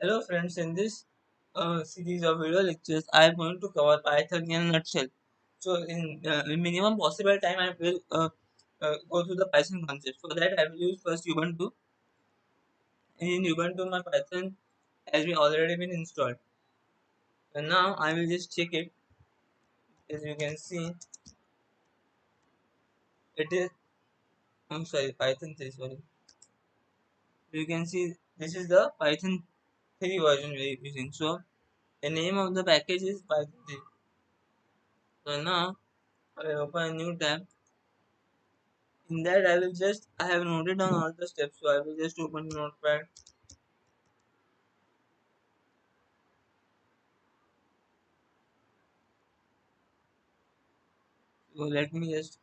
Hello friends, in this series of video lectures, I am going to cover Python in a nutshell. So in minimum possible time, I will go through the Python concept. For that, I will use first Ubuntu. In Ubuntu, my Python has been already been installed. And now I will just check it. As you can see, it is. I'm sorry, Python 3. Sorry, you can see this is the Python 3 version we are using. So the name of the package is Python 3. So now I will open a new tab. In that, I have noted down all the steps, so I will just open Notepad. So let me just,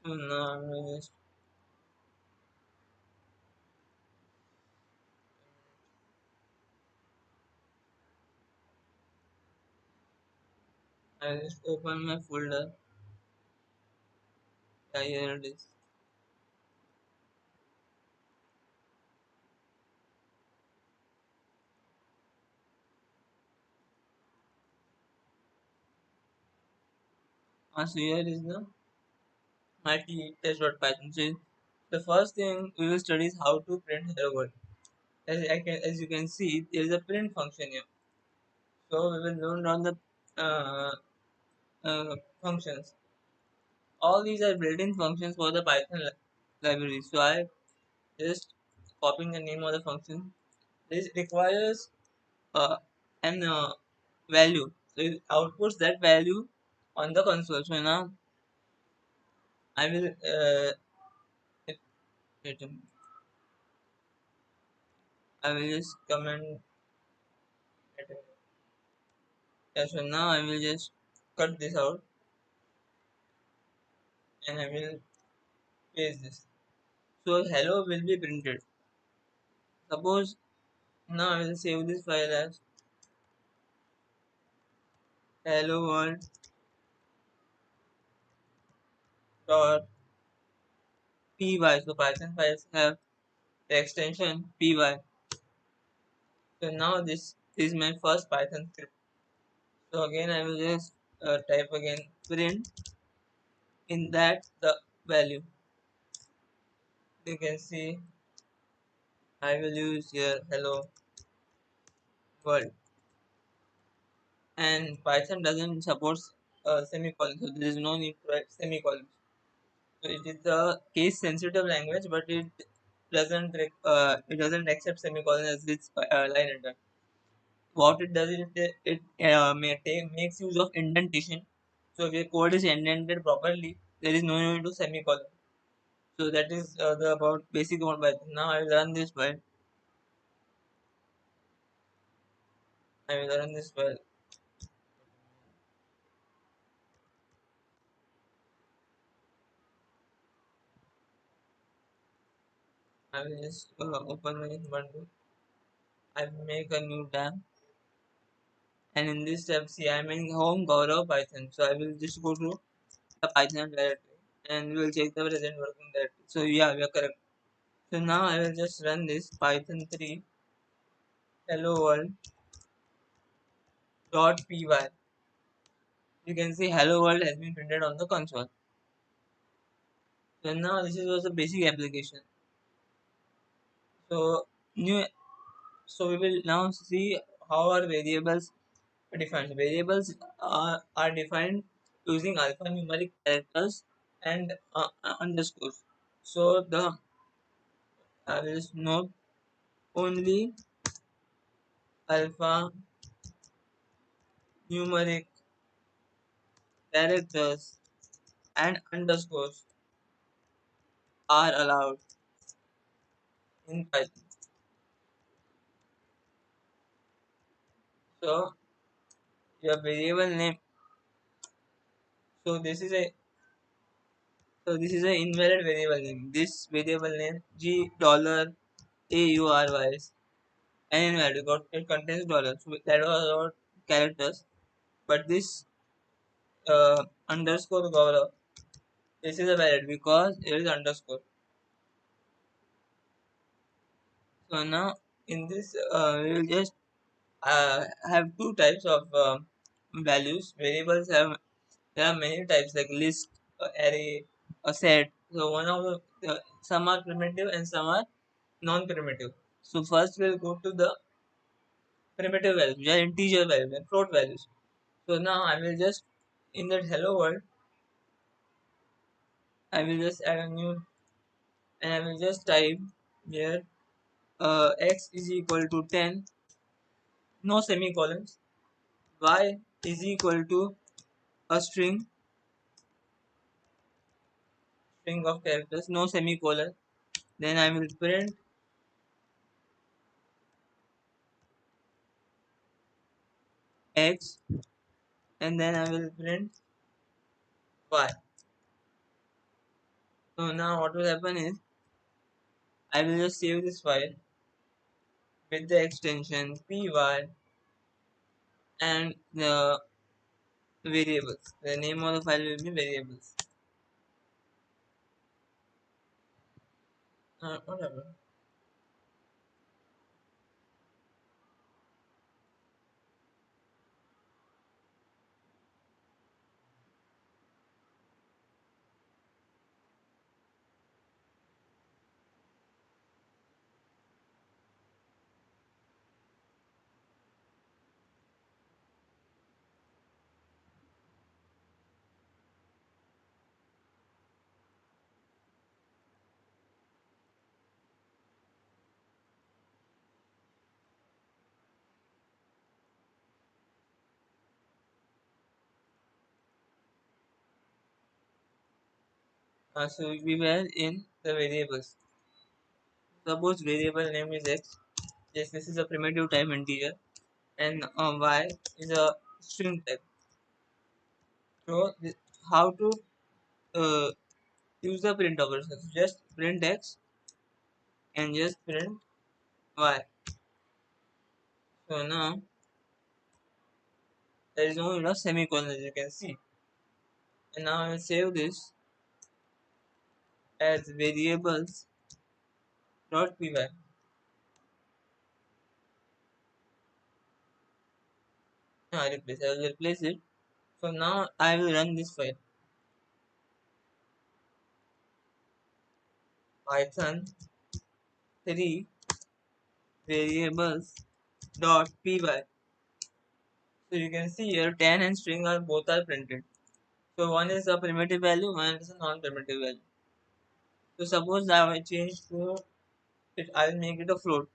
so now I will just, I will just open my folder. Yeah, here it is. So here is the my test.python. So the first thing we will study is how to print hello world. As you can see, there is a print function here. So we will learn down the uh, functions. All these are built-in functions for the Python library. So I just copying the name of the function. This requires an value. So it outputs that value on the console. So now I will it, wait a minute. I will just comment. Wait a minute. Yeah, so now I will just cut this out and I will paste this. So hello will be printed. Suppose now I will save this file as hello world dot py. So Python files have the extension py. So now this is my first Python script. So again I will just type again print in that the value. You can see I will use here hello world, and Python doesn't support semicolon, so there is no need to write semicolon. So it is a case sensitive language, but it doesn't accept semicolon as its line enter. What it does is makes use of indentation. So if your code is indented properly, there is no need to semicolon. So that is the about basic about Python. Now I will run this file. I will run this file. I will just open my window. I will make a new tab, and in this tab, see I'm in home Gaurav Python. So I will just go to the Python directory and we will check the present working directory. So yeah, we are correct. So now I will just run this Python 3 hello world dot py. You can see hello world has been printed on the console. So now this was the basic application. So new. So we will now see how our variables are defined. Variables are defined using alphanumeric characters and underscores. So the I will note only alphanumeric characters and underscores are allowed in Python. So your variable name. So this is a invalid variable name. This variable name G dollar AURY and invalid. It contains dollar. So that was our characters. but this underscore Gaurav, this is a valid because it is underscore. So now in this we will just have two types of values. Variables have, there are many types like list, array, a set. So one of some are primitive and some are non-primitive. So first we'll go to the primitive values, which are integer values and float values. So now I will just, in that hello world, I will just add a new, and I will just type here x is equal to 10, no semicolons, y is equal to a string of characters, no semicolon. Then I will print x, and then I will print y. So now what will happen is I will just save this file with the extension py and the variables. The name of the file will be variables. Whatever. So we were in the variables. Suppose variable name is x. Yes, this is a primitive type integer, and y is a string type. So how to uh, use the print operation? Just print x and just print y. So now there is no semicolon, as you can see. And now I will save this as variables dot py. Now I will replace it. So now I will run this file. Python 3 variables dot py. So you can see here 10 and string are both are printed. So one is a primitive value, one is a non-primitive value. So suppose now I change to it, I will make it a float.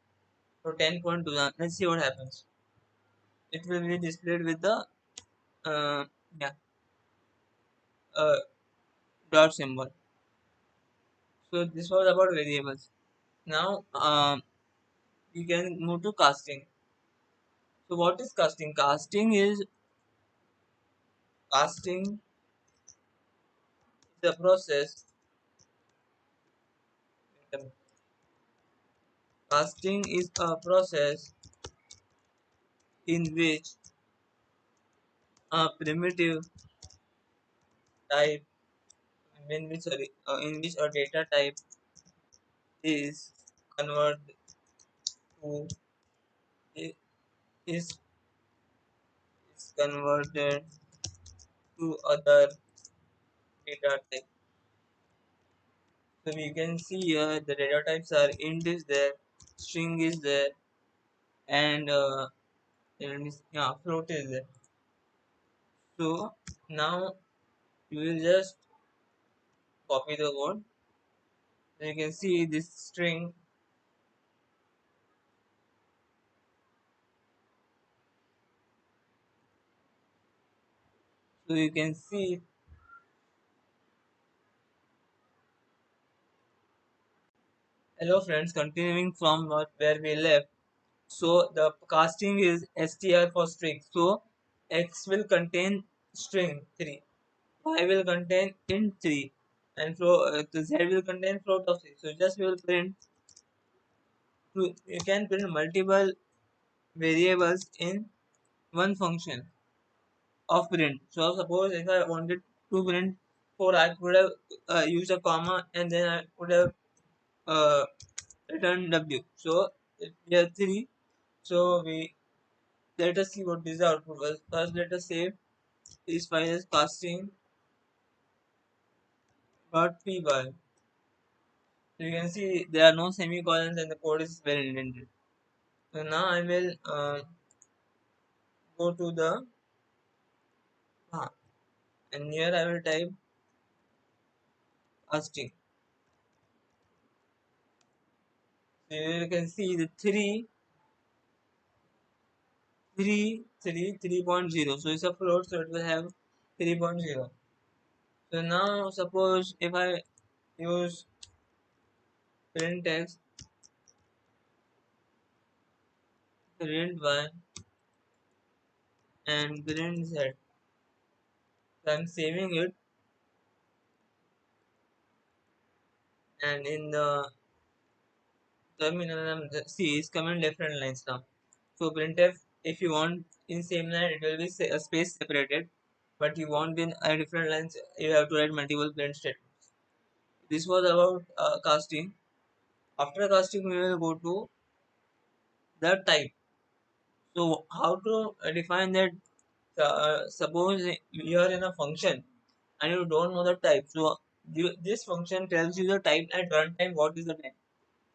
So 10.2. Let's see what happens. It will be displayed with the uh, yeah uh, dot symbol. So this was about variables. Now we can move to casting. So what is casting? Casting is a process. Casting is a process in which a primitive type, in which a data type is converted to i- is is converted to other data type. So we can see here the data types are int is there, string is there, and yeah, float is there. So now you will just copy the code. So you can see this string. So you can see, hello friends, continuing from where we left. So the casting is str for string. So x will contain string 3, y will contain int 3, and the z will contain float of 3. So just we will print, you can print multiple variables in one function. of print. So suppose if I wanted to print 4, I could have used a comma and then I could have uh, written W. So we have 3. So we let us see what is the output was. First, let us save this file as casting.py. So you can see there are no semicolons and the code is well indented. So now I will go to the and here I will type casting. So here you can see the 3.0. So it's a float, so it will have 3.0. So now suppose if I use print text, print y and print z. So I'm saving it, and in the terminal see it's coming different lines now. So printf, if you want in same line it will be a space separated, but you want in a different lines you have to write multiple print statements. This was about casting. After casting we will go to the type. So how to define that? Suppose you are in a function and you don't know the type. So this function tells you the type at runtime. What is the type?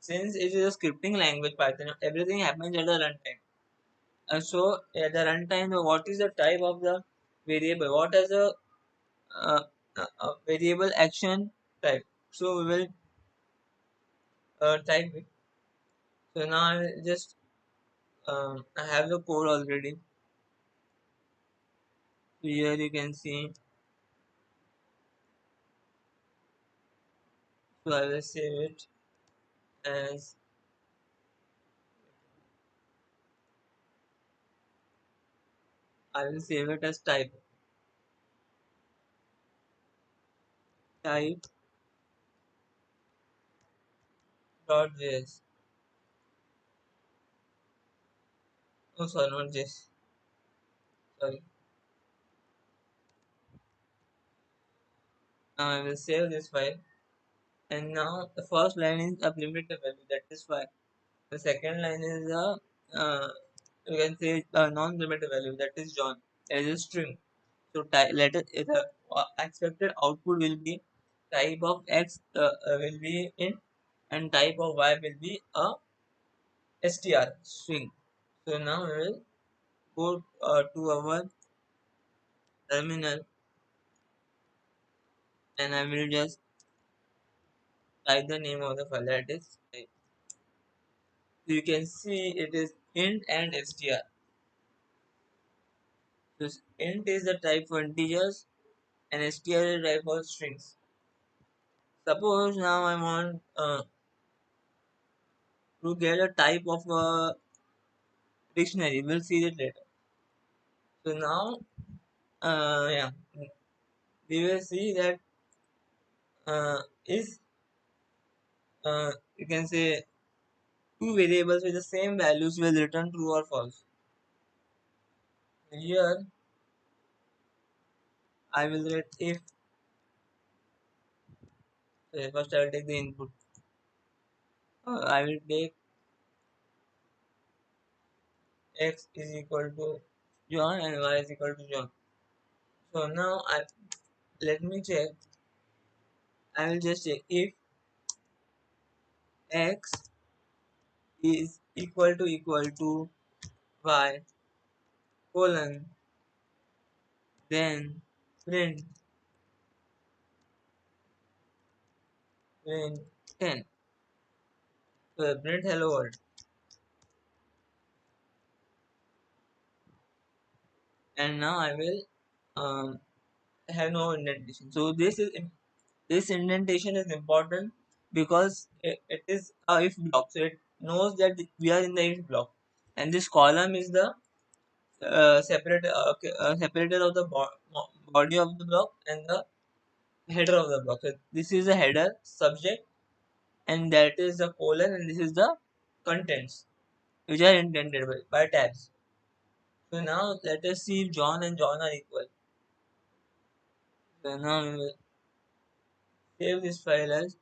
Since it is a scripting language, Python, everything happens at the runtime. So at the runtime, what is the type of the variable? What is the uh, variable action type? So we will type it. So now I will just I have the code already. So here you can see. So I will save it as type dot.js. Oh, sorry, not JS. Sorry. Now I will save this file. And now the first line is a primitive value, that is fine. The second line is a you can say a non-primitive value, that is John. It is a string. So the expected output will be type of X will be int and type of Y will be a str string. So now we will go to our terminal and I will just type the name of the file, that is. So you can see it is int and str. So int is the type for integers and str is the type for strings. Suppose now I want to get a type of a dictionary. We'll see that later. So now, yeah, we will see that is you can say two variables with the same values will return true or false. Here I will write if. First I will take the input. I will take x is equal to John and y is equal to John. So now let me check. I will just check if x is equal to y colon then print print 10. So print hello world. And now I will have no indentation. So this indentation is important because it is a if block. So it knows that we are in the if block, and this column is the separator of the body of the block and the header of the block. So this is the header subject, and that is the colon, and this is the contents which are indented by tabs. So now let us see if John and John are equal. So now we will save this file as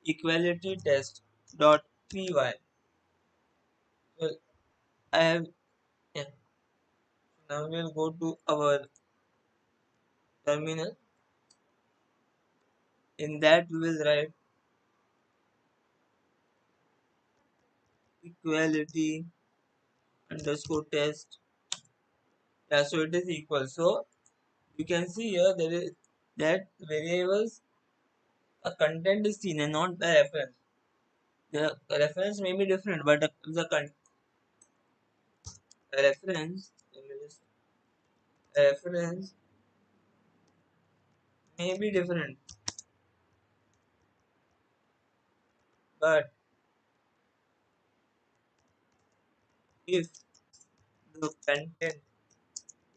equality test dot py. So I have, yeah. Now we will go to our terminal. In that we will write equality underscore test. Yeah, so it is equal. So you can see here there is that variables a content is seen and not the reference. The reference may be different, but the reference, let me just- reference may be different, but if the content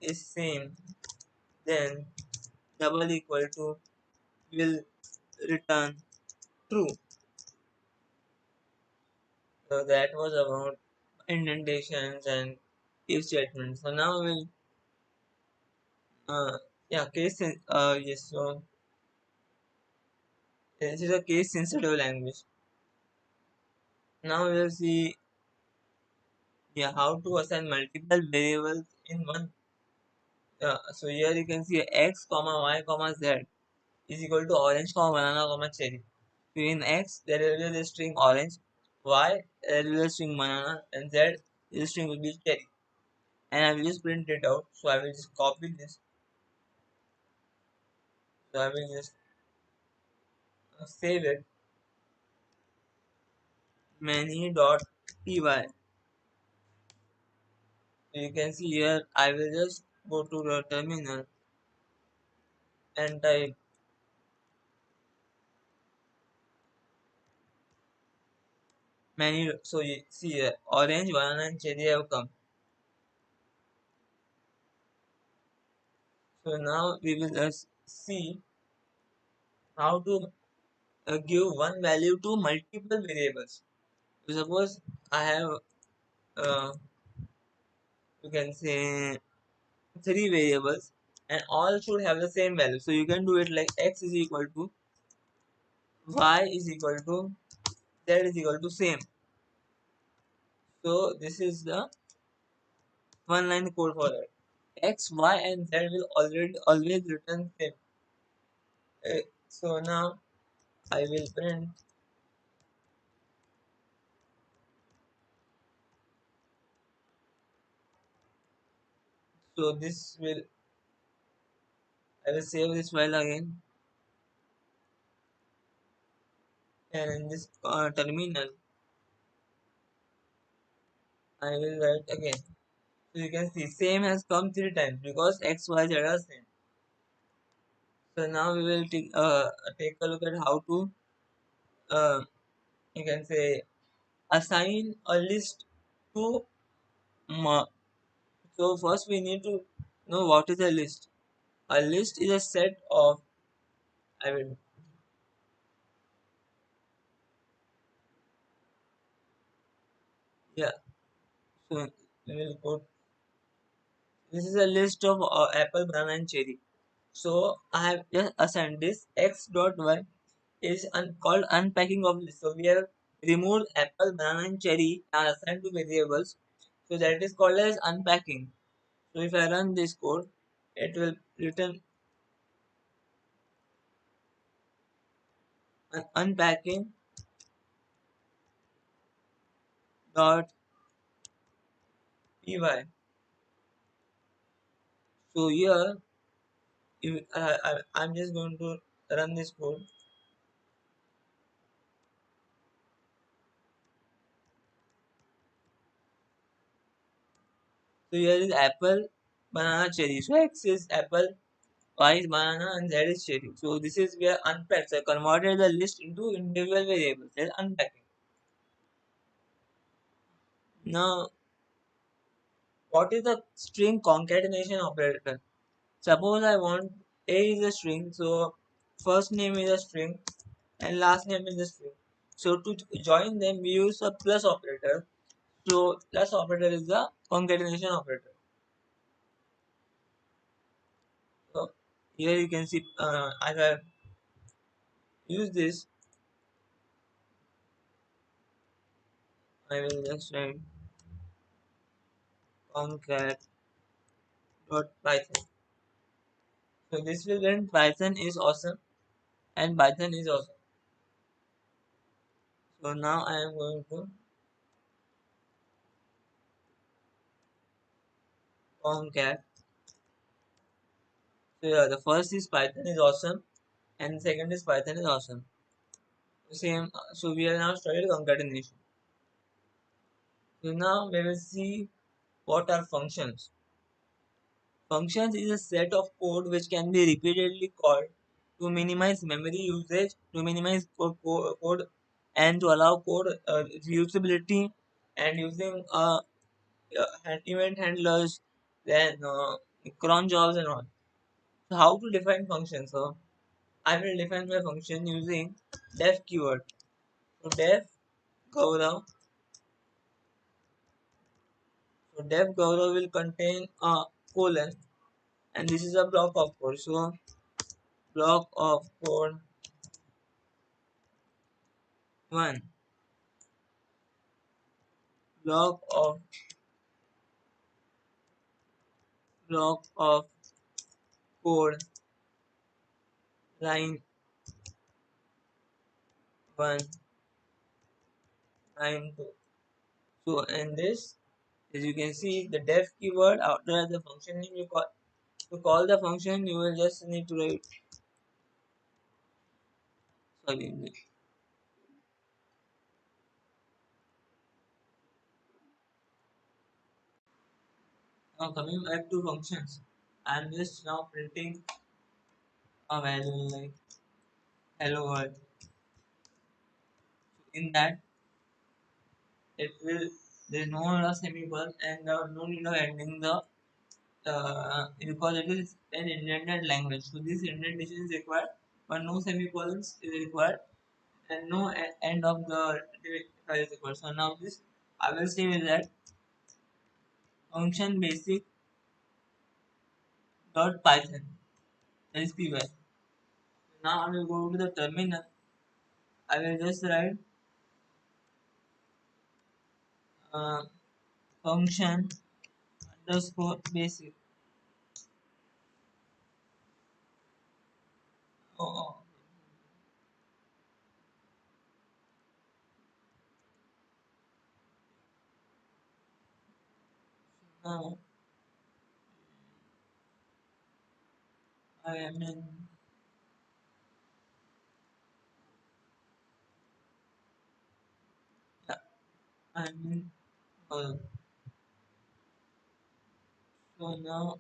is same, then double equal to will return true. So that was about indentations and if statements. So now we'll yeah, yes. So this is a case sensitive language. Now we'll see, yeah, how to assign multiple variables in one. So here you can see x comma y comma z is equal to orange comma banana comma cherry. So in x there will be the string orange, y there will be the string banana, and z the string will be cherry. And I will just print it out. So I will just copy this. So I will just save it many.py. So you can see here I will just go to the terminal and type many. So you see here orange banana and cherry have come. So now we will just see how to give one value to multiple variables. So suppose I have you can say three variables and all should have the same value. So you can do it like x is equal to y is equal to z is equal to same. So this is the one line code for that. X, y, and z will already always return same. So now I will print. So this will I will save this file again, and in this terminal I will write again. So you can see same has come three times because x, y, z are same. So now we will take a look at how to uh, you can say assign a list to so first we need to know what is a list. A list is a set of, I will, yeah. So we will go. This is a list of apple, banana, and cherry. So I have just assigned this x dot one is called unpacking of list. So we have removed apple, banana, and cherry and assigned to variables. So that is called as unpacking. So if I run this code, it will return unpacking dot py. So here, if I'm just going to run this code. So here is apple, banana, cherry. So x is apple, y is banana, and z is cherry. So this is where unpacked. So I converted the list into individual variables. That's unpacking. Now, what is the string concatenation operator? Suppose I want A is a string, so first name is a string and last name is a string. So to join them, we use a plus operator. So plus operator is the concatenation operator. So here you can see I have used this. I will just write concat.python. So this will run Python is awesome and Python is awesome. So now I am going to concat. So yeah, the first is Python is awesome and the second is Python is awesome. Same. So we are now studying concatenation. So now we will see what are functions. Functions is a set of code which can be repeatedly called to minimize memory usage, to minimize code and to allow code reusability and using event handlers, then cron jobs and all. So how to define functions? So I will define my function using def keyword. So def Gaurav. So def Gaurav will contain a colon and this is a block of code. So block of code 1, block of code line 1, line 2. So in this, as you can see, the def keyword after the function name you call, to call the function you will just need to write, sorry. Now coming back to functions, I am just now printing a value like hello world. In that it will, there is no semicolon and no need of ending the because it is an indented language. So this indentation is required, but no semicolons is required and no end of the file is required. So now this I will say is that function basic dot python, that is py. Now I will go to the terminal. I will just write uh, function underscore basic. Oh, oh. Now I am in, yeah, I am in so now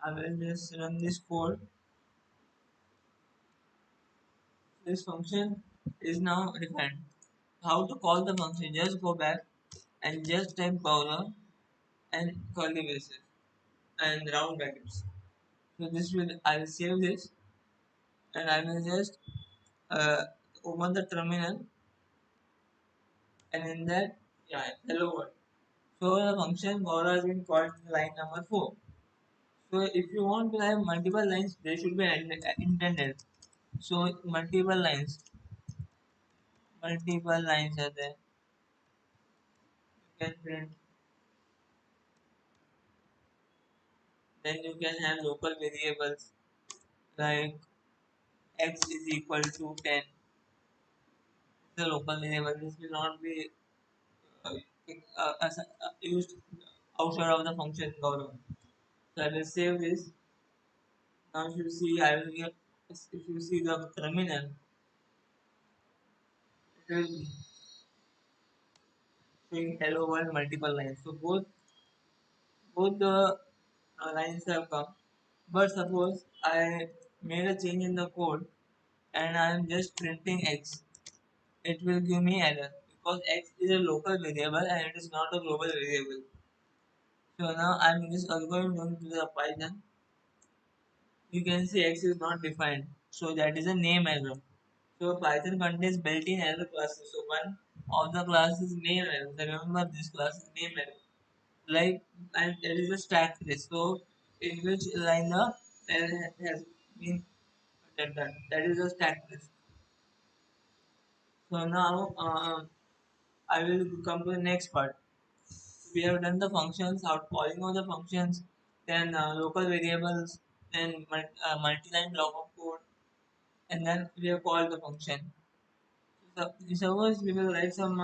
I will just run this code. This function is now defined. How to call the function? Just go back and just type colon and curly braces and round brackets. So this will, I will save this and I will just uh, open the terminal and in that, yeah, hello world. So the function Gora has been called in line number 4. So if you want to have multiple lines, they should be intended. So multiple lines are there. You can print. Then you can have local variables like x is equal to 10. The local variable. This will not be uh, used outside of the function government. So I will save this. Now if you see, I will get, if you see the terminal, it will be saying hello world multiple lines. So both the lines have come. But suppose I made a change in the code and I am just printing x, it will give me error because x is a local variable and it is not a global variable. So now I'm just going to the Python. You can see x is not defined. So that is a name error. So Python contains built-in error classes. So one of the class is name error. So remember this class is name error. Like, and there is a stack trace. So in which line the error has been done. That is a stack trace. So now I will come to the next part. We have done the functions, how calling of the functions, then local variables, then multi-line block of code, and then we have called the function. So suppose we will write some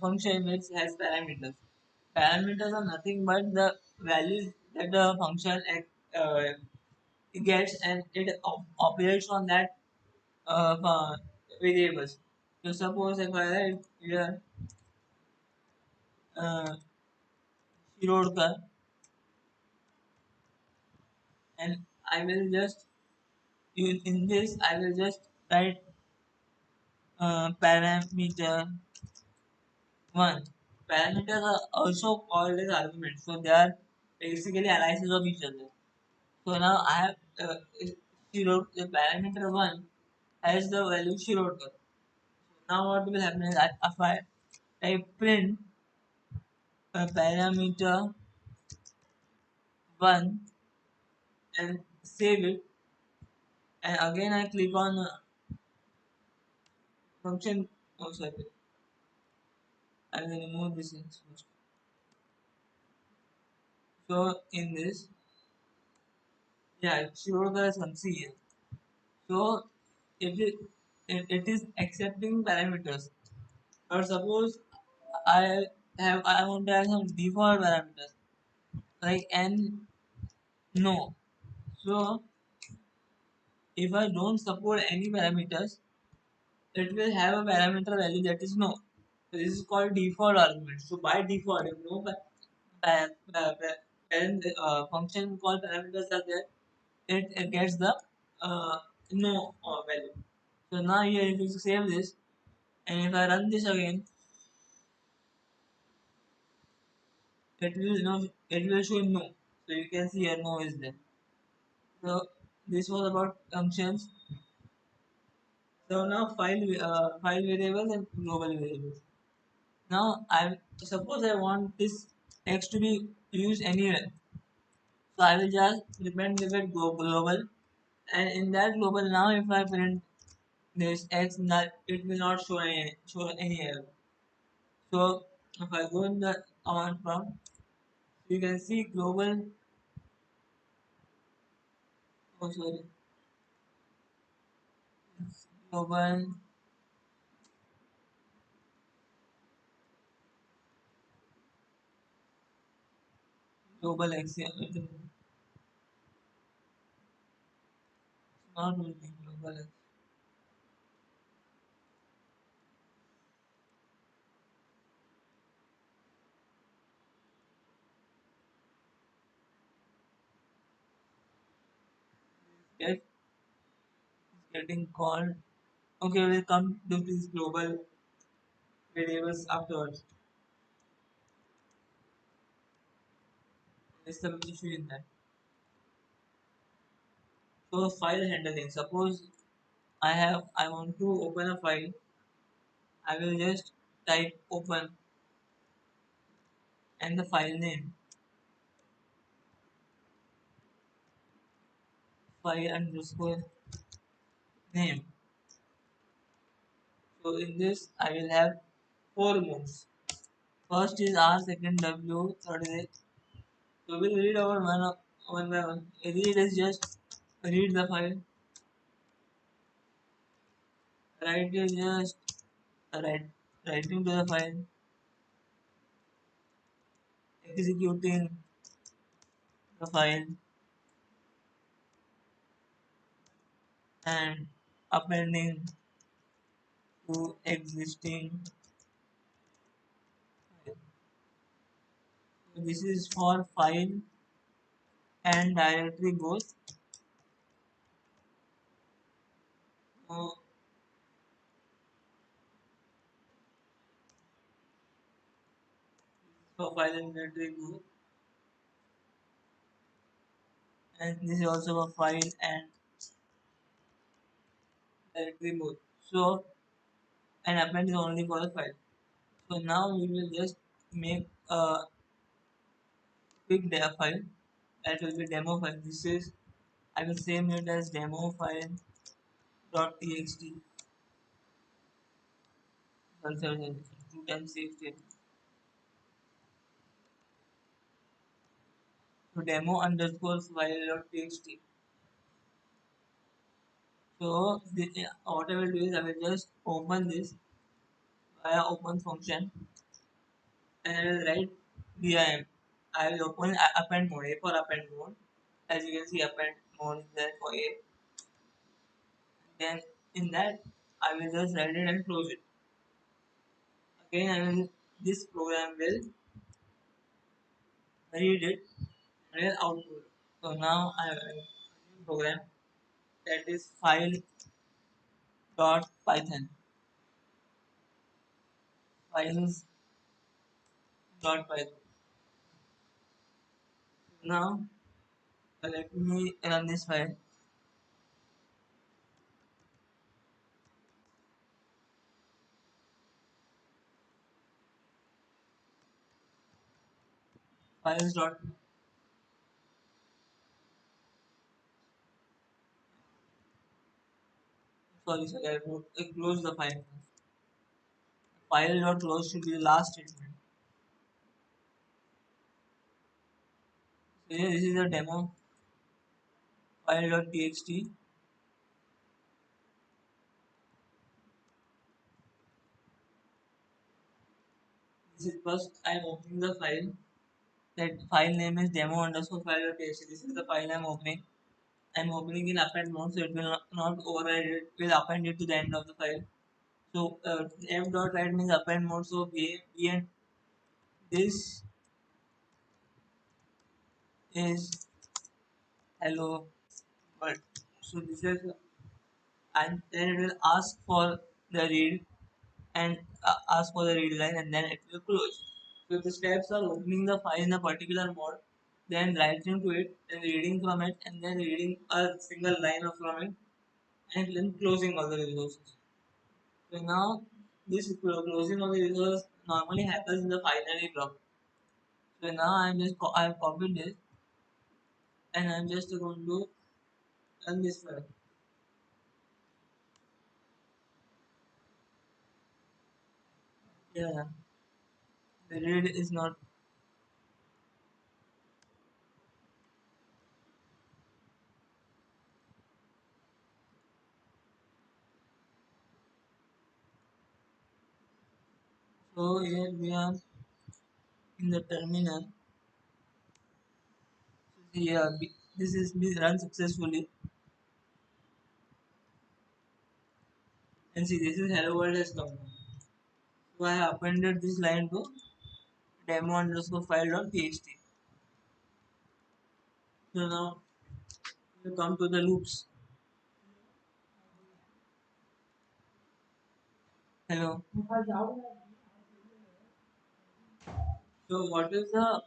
function which has parameters. Parameters are nothing but the values that the function gets, and it operates on that variables. So suppose if I write here uh, Shirodkar, and I will just in this I will just write parameter 1. Parameters are also called as arguments, so they are basically aliases of each other. So now I have the parameter 1 has the value Shirodkar. Now what will happen is that if I type print parameter 1 and save it, and again I click on function. Oh, sorry, I will remove this first. So in this, yeah, Shirodkar is one. See, so it is accepting parameters. Or suppose I want to have some default parameters like n no. So if I don't support any parameters, it will have a parameter value that is no. So this is called default argument. So by default, if no parent function called parameters are there, it gets the uh, no value. So now here if you save this and if I run this again, it will show no. So you can see here no is there. So this was about functions. So now file variables and global variables. Now I suppose I want this text to be used anywhere. So I will just depend with it global, and in that global now if I print this x, that it will not show any error. So if I go in the command prompt, you can see global. Oh sorry, global global x. Yeah, it is not working global x. Get getting called. Okay, we'll come to these global variables afterwards. There's some issue in that. So file handling. Suppose I want to open a file. I will just type open and the file name, file underscore name. So in this I will have four modes. First is R, second W, third is H. So we'll read over one by one. Read is just read the file. Write is just write writing to the file. Executing the file, and appending to existing file. So this is for file and directory both. So for file and directory both, and this is also for file and directory mode. So and append is only for the file. So now we will just make a quick file that will be demo file. This is I will save it as demo file dot txt. Two times save statement. So demo underscore file dot txt. So what I will do is I will just open this via open function and I will write vim. I will open append mode, A for append mode. As you can see, append mode is there for A. Then in that, I will just write it and close it. Again, this program will read it and will output. So now I have a program that is file dot python. Files dot python. Now let me run this file. Files dot sorry, I close the file. File dot close should be the last statement. So here this is a demo file dot txt. This is first I am opening the file. That file name is demo underscore file dot txt. This is the file I am opening. I am opening in append mode, so it will not override it. It will append it to the end of the file. So f dot write means append mode. So b and this is hello world. So this is and then it will ask for the read and ask for the read line and then it will close. So the steps are opening the file in a particular mode, then writing to it, then reading from it, and then reading a single line from it, and then closing all the resources. So now this closing of the resources normally happens in the finally block. So now I have copied this and I'm just going to run this file. Yeah, the read is not. So here we are in the terminal. So here this is being run successfully. And see, this is hello world has come. So I have appended this line to demo underscore file dot txt. So now we come to the loops. Hello. So what is the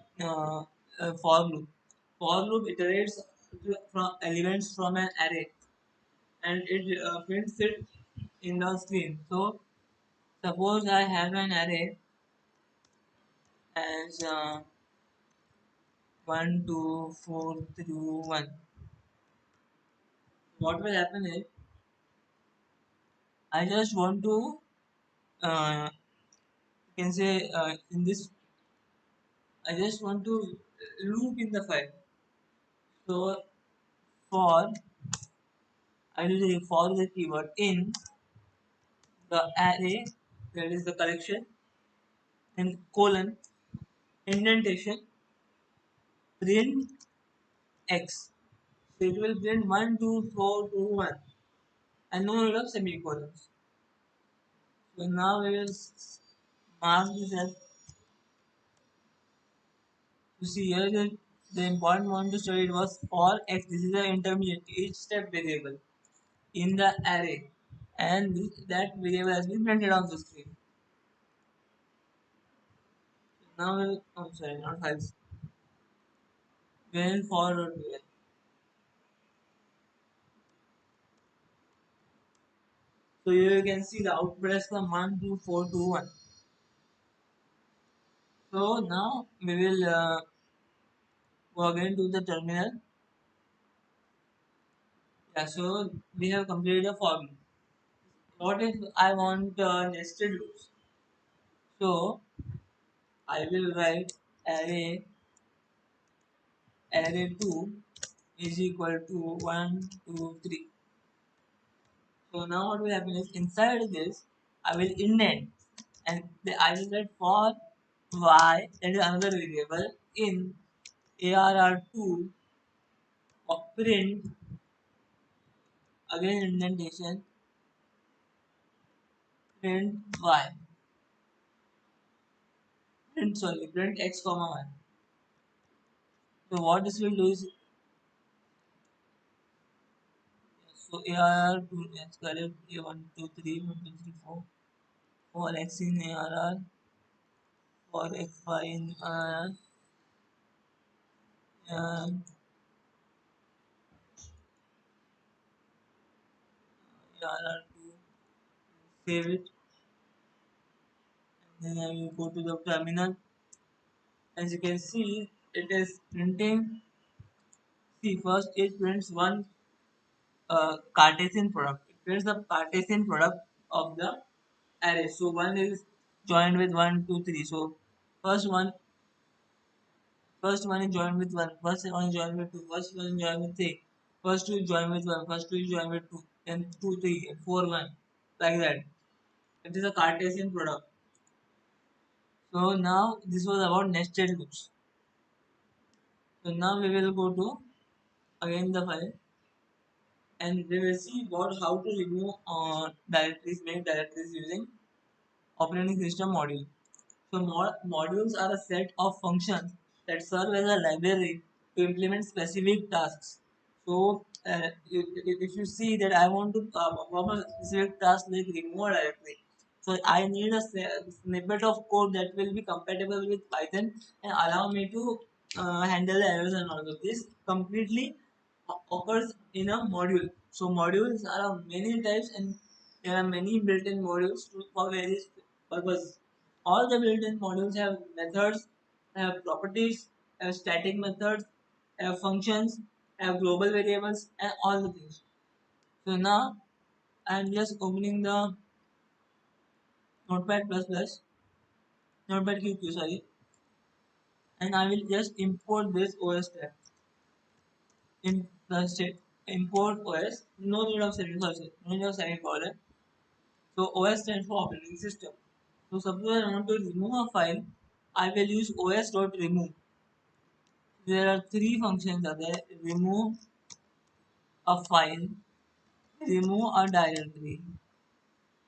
for loop? For loop iterates from elements from an array and it prints it in the screen. So suppose I have an array as 1, 2, 4, 3, 1. What will happen is I just want to you can say in this I just want to loop in the file. So for I will say for the keyword in the array that is the collection and colon indentation print x. So it will print 1, 2, 4, 2, 1 and no need of semicolons. So now we will mark this as you see here the important one to study was for x. This is the intermediate each step variable in the array and that variable has been printed on the screen. Now we'll, I'm sorry, not files. When forward So here you can see the output is from 12421. So now we will go again to the terminal. Yeah, so we have completed the for loop. What if I want nested loops? So I will write array 2 is equal to 1, 2, 3. So now what will happen is inside this I will indent and I will write for y, that is another variable, in arr2 print, again indentation, print y, print x comma y. So what this will do is, so arr2, let's correct a1 2 3 1 2 3 4 for x in arr, for xy in arr, and arr2, save it, and then I will go to the terminal. As you can see, it is printing. See, first it prints one Cartesian product. It prints the Cartesian product of the array. So one is joined with one, two, three. So first one, first one is joined with one. First one is joined with two. First one is joined with three. First two is joined with one. First two is joined with two. Then two, three, four, one, like that. It is a Cartesian product. So now this was about nested loops. So now we will go to again the file, and we will see what how to remove directories, make directories using operating system module. So modules are a set of functions that serve as a library to implement specific tasks. So if you see that I want to perform a specific task like remove a directory, so I need a snippet of code that will be compatible with Python and allow me to handle the errors and all of this completely occurs in a module. So modules are of many types and there are many built-in modules for various purposes. All the built-in modules have methods, have properties, have static methods, have functions, have global variables, and all the things. So now I'm just opening the Notepad++, Notepad QQ, sorry, and I will just import this OS tab in the state. Import OS, no need of semicolon, no need of semicolon. So OS stands for operating system. So suppose I want to remove a file, I will use os.remove. There are three functions are there: remove a file, remove a directory,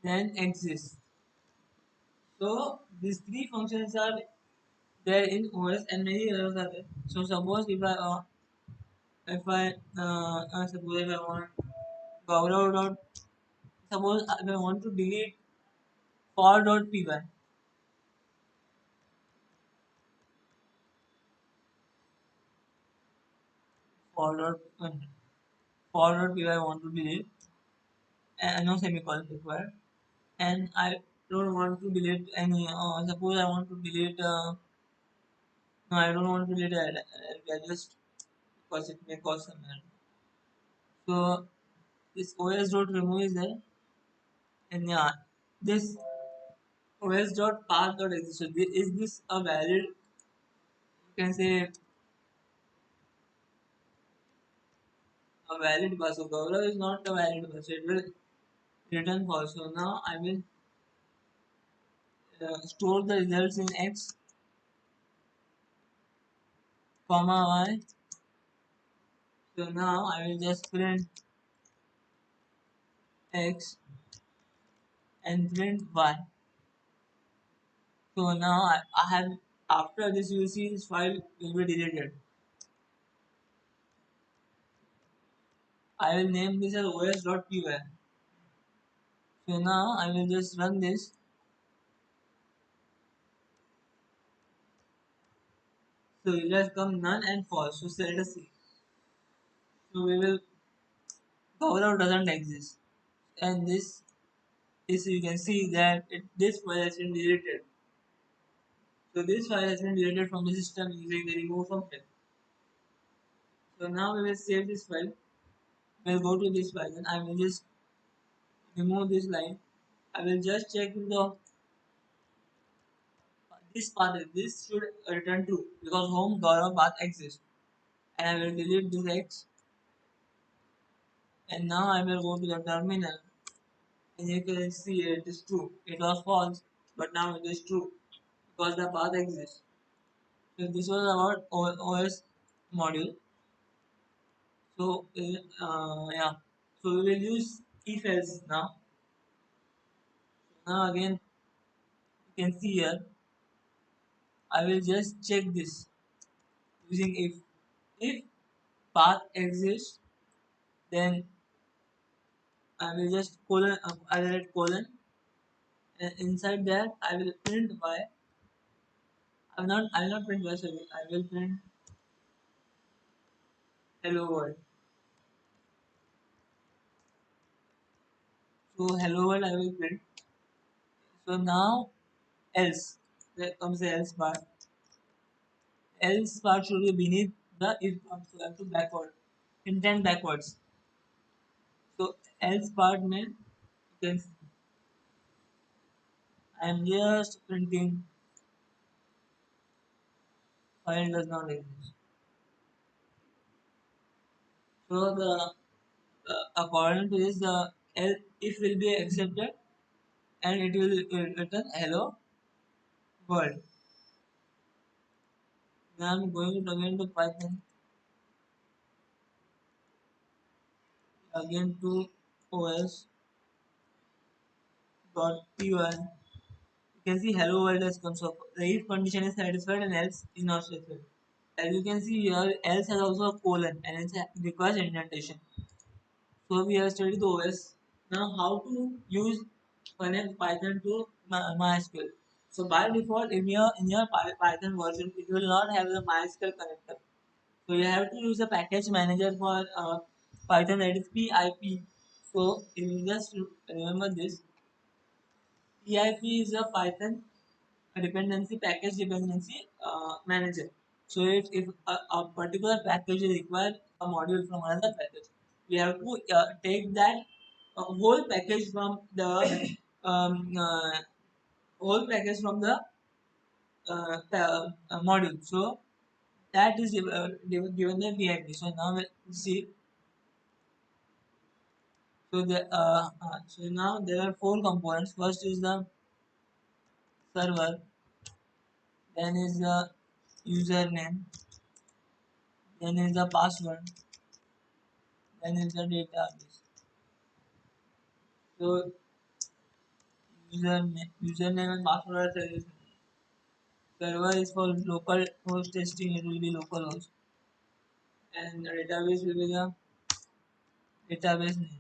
then exist. So these three functions are there in OS and many others are there. So suppose if I want Gaurav dot, suppose if I want to delete for.py, for dot for.py I want to delete, and no semicolon required, and I don't want to delete any. Suppose I want to delete. No, I don't want to delete just because it may cause some error. So this os.remove is there, and yeah, this os.path.exist. So is this a valid? You can say a valid path. So Gaurav is not a valid path. So it will return false. So now I will store the results in x, comma y. So now I will just print x and print y. So now I have, after this you will see this file will be deleted. I will name this as os.py. So now I will just run this. So it has come none and false. So let us see. So we will Gaurav doesn't exist. And this is you can see that this file has been deleted. So this file has been deleted from the system using the remove function. So now we will save this file. We'll go to this file and I will just remove this line. I will just check if the this path this should return true because home Gaurav path exists. And I will delete this X and now I will go to the terminal and you can see it is true. It was false but now it is true because the path exists. So this was about OS module. So yeah, so we will use if else now. Now again you can see here I will just check this using if. If path exists, then I will just colon. I will write colon, and inside that I will print y. I will not. I will not print y. Sorry. I will print hello world. So hello world I will print. So now else. There comes the else part. Else part should be beneath the if part. So I have to backward. Intent backwards. So else part means you can. I am just printing file does not exist. So the according to this, the if will be accepted and it will return hello world. Now I'm going to again to Python again to os.py. You can see hello world has come. So the if condition is satisfied and else is not satisfied. As you can see here, else has also a colon and it requires indentation. So we have studied the OS. Now how to use connect Python to MySQL. So by default, in your Python version, it will not have the MySQL connector. So you have to use a package manager for Python that is PIP. So if you just remember this, PIP is a Python dependency package dependency manager. So if a particular package require a module from another package, we have to take that whole package from the um, uh, whole package from the module. So that is given the PIP. So now we see. So now there are four components. First is the server, then is the username, then is the password, then is the database. So username and password are service. Server is for local host testing. It will be local host, and the database will be the database name.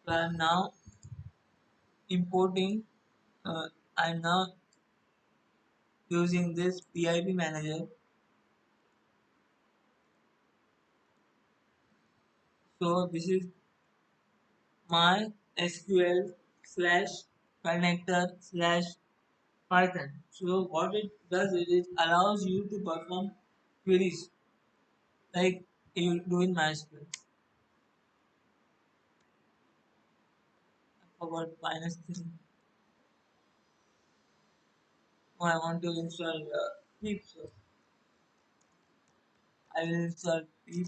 So I am now importing. I am now using this PIP manager. So this is my SQL slash connector slash Python. So what it does is it allows you to perform queries like you do in MySQL. I forgot minus 3. Oh, I want to install Peep. So I will install Peep.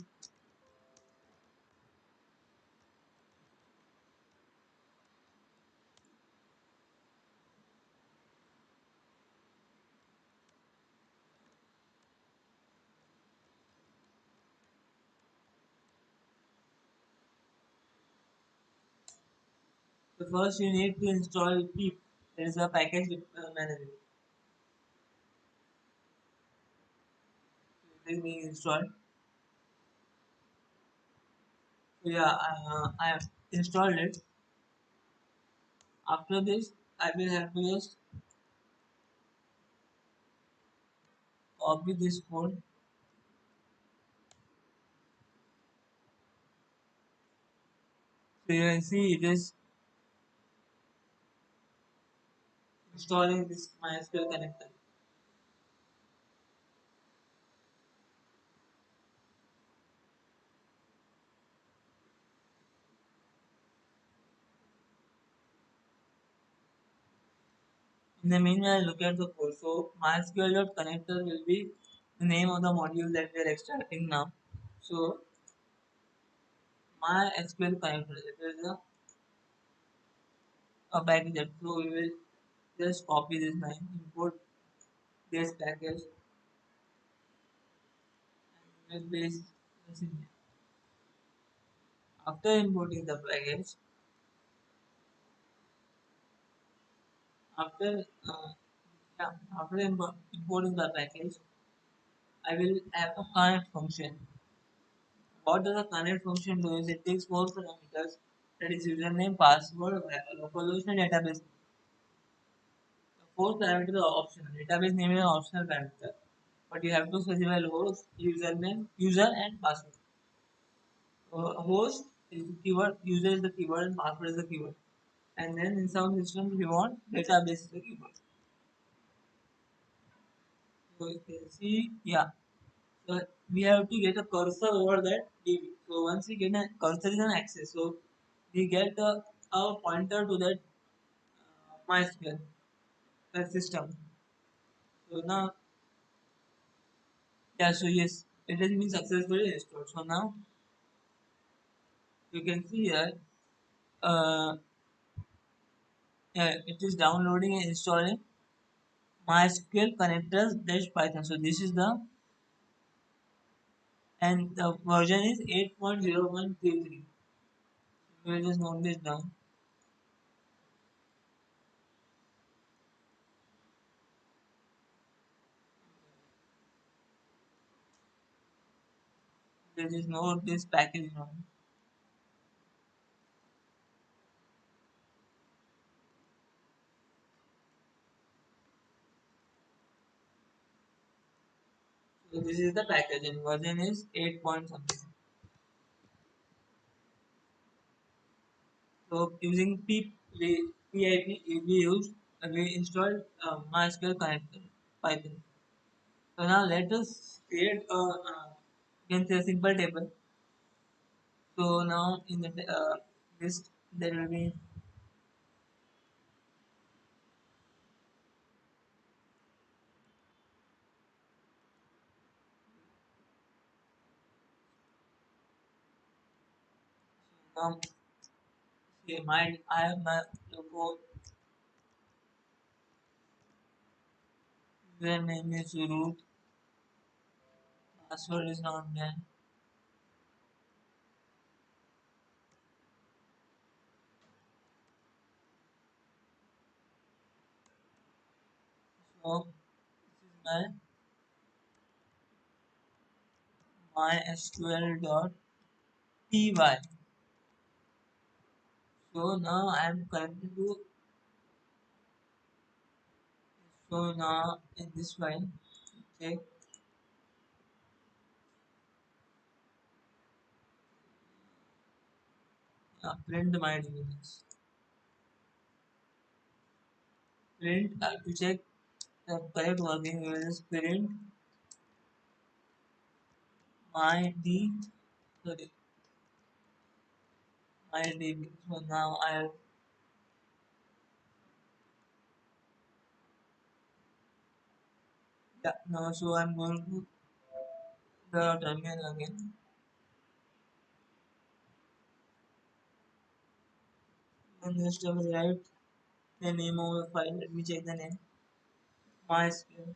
So first you need to install Peep. There is a package manager. It is being installed. So yeah, I have installed it. After this, I will have to just copy this code So you can see it is installing this MySQL connector. In the meanwhile, look at the code. So MySQL.connector will be the name of the module that we are extracting now. So MySQL connector, it is a package. So we will just copy this line, import this package, and we will paste this in here. After importing the package, after uh, yeah, after importing the package, I will have a connect function. What does a connect function do is it takes four parameters, that is username, password, localization, and database. The fourth parameter is optional. Database name is an optional parameter, but you have to specify host, username, user, and password. Host is the keyword, user is the keyword, and password is the keyword. And then in some systems we want database is the keyword. So you can see, yeah. So we have to get a cursor over that DB. So once we get a cursor is an access, so we get a pointer to that MySQL that system. So now, yeah, so yes, it has been successfully restored. So now you can see here, uh, it is downloading and installing MySQL connectors dash Python. So this is the, and the version is 8.0133. We will just note this down. We will just note this package down. So this is the package and version is 8 point something. So using PIP we used, we installed MySQL connector Python. So now let us create a you can say a simple table. So now in the list there will be now say my I have my logo, username is root, password is not there. So this is my mysql.py. So now I am connected to, so now in this file check print my images. Print to check the correct working, we will just print my d, sorry, my db. So now I have, yeah, now so I'm going to the terminal again, and just write the name of the file. Let me check the name, MySQL.